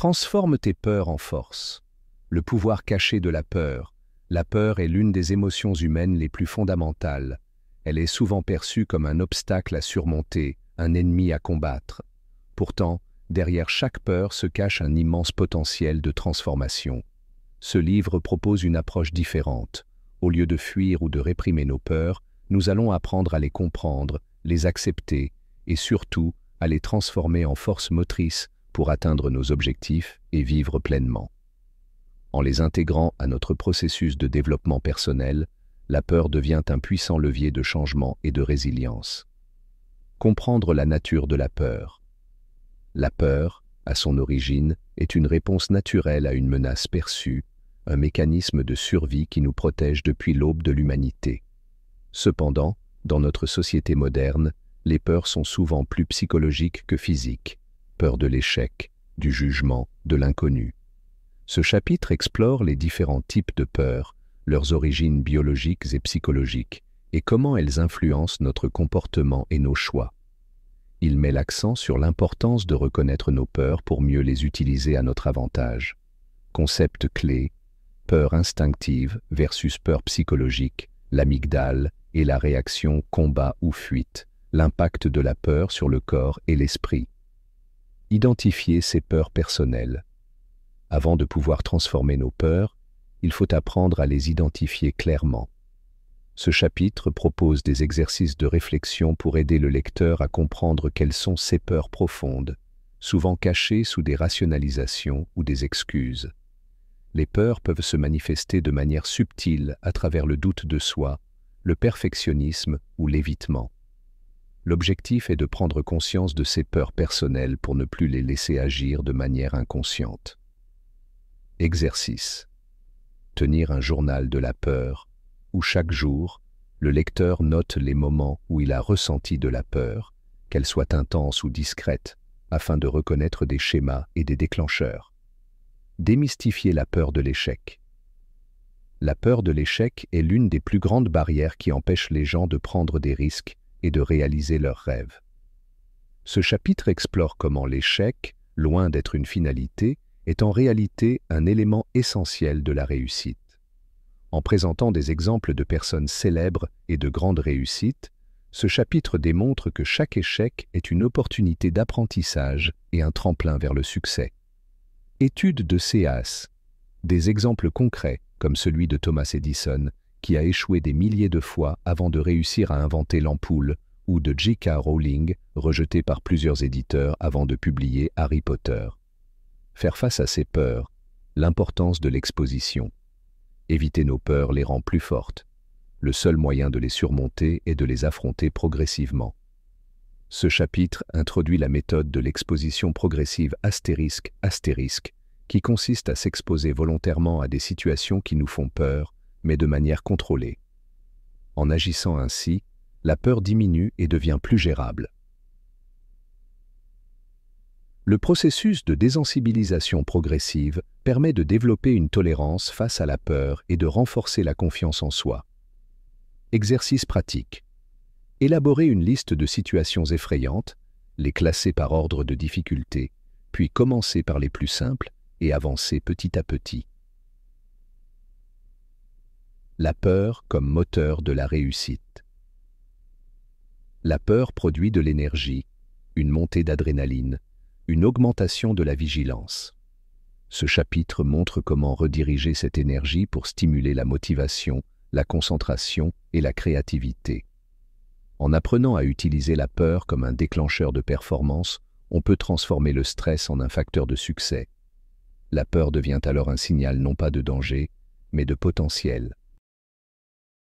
Transforme tes peurs en force. Le pouvoir caché de la peur. La peur est l'une des émotions humaines les plus fondamentales. Elle est souvent perçue comme un obstacle à surmonter, un ennemi à combattre. Pourtant, derrière chaque peur se cache un immense potentiel de transformation. Ce livre propose une approche différente. Au lieu de fuir ou de réprimer nos peurs, nous allons apprendre à les comprendre, les accepter et surtout à les transformer en force motrice pour atteindre nos objectifs et vivre pleinement. En les intégrant à notre processus de développement personnel, la peur devient un puissant levier de changement et de résilience. Comprendre la nature de la peur. La peur, à son origine, est une réponse naturelle à une menace perçue, un mécanisme de survie qui nous protège depuis l'aube de l'humanité. Cependant, dans notre société moderne, les peurs sont souvent plus psychologiques que physiques. Peur de l'échec, du jugement, de l'inconnu. Ce chapitre explore les différents types de peurs, leurs origines biologiques et psychologiques, et comment elles influencent notre comportement et nos choix. Il met l'accent sur l'importance de reconnaître nos peurs pour mieux les utiliser à notre avantage. Concept clé, peur instinctive versus peur psychologique, l'amygdale et la réaction combat ou fuite, l'impact de la peur sur le corps et l'esprit. Identifier ses peurs personnelles. Avant de pouvoir transformer nos peurs, il faut apprendre à les identifier clairement. Ce chapitre propose des exercices de réflexion pour aider le lecteur à comprendre quelles sont ses peurs profondes, souvent cachées sous des rationalisations ou des excuses. Les peurs peuvent se manifester de manière subtile à travers le doute de soi, le perfectionnisme ou l'évitement. L'objectif est de prendre conscience de ces peurs personnelles pour ne plus les laisser agir de manière inconsciente. Exercice. Tenir un journal de la peur, où chaque jour, le lecteur note les moments où il a ressenti de la peur, qu'elle soit intense ou discrète, afin de reconnaître des schémas et des déclencheurs. Démystifier la peur de l'échec. La peur de l'échec est l'une des plus grandes barrières qui empêchent les gens de prendre des risques et de réaliser leurs rêves. Ce chapitre explore comment l'échec, loin d'être une finalité, est en réalité un élément essentiel de la réussite. En présentant des exemples de personnes célèbres et de grandes réussites, ce chapitre démontre que chaque échec est une opportunité d'apprentissage et un tremplin vers le succès. Étude de CAS. Des exemples concrets, comme celui de Thomas Edison, qui a échoué des milliers de fois avant de réussir à inventer l'ampoule, ou de J.K. Rowling, rejeté par plusieurs éditeurs avant de publier Harry Potter. Faire face à ces peurs, l'importance de l'exposition. Éviter nos peurs les rend plus fortes. Le seul moyen de les surmonter est de les affronter progressivement. Ce chapitre introduit la méthode de l'exposition progressive ***, qui consiste à s'exposer volontairement à des situations qui nous font peur, mais de manière contrôlée. En agissant ainsi, la peur diminue et devient plus gérable. Le processus de désensibilisation progressive permet de développer une tolérance face à la peur et de renforcer la confiance en soi. Exercice pratique. Élaborer une liste de situations effrayantes, les classer par ordre de difficulté, puis commencer par les plus simples et avancer petit à petit. La peur comme moteur de la réussite. La peur produit de l'énergie, une montée d'adrénaline, une augmentation de la vigilance. Ce chapitre montre comment rediriger cette énergie pour stimuler la motivation, la concentration et la créativité. En apprenant à utiliser la peur comme un déclencheur de performance, on peut transformer le stress en un facteur de succès. La peur devient alors un signal non pas de danger, mais de potentiel.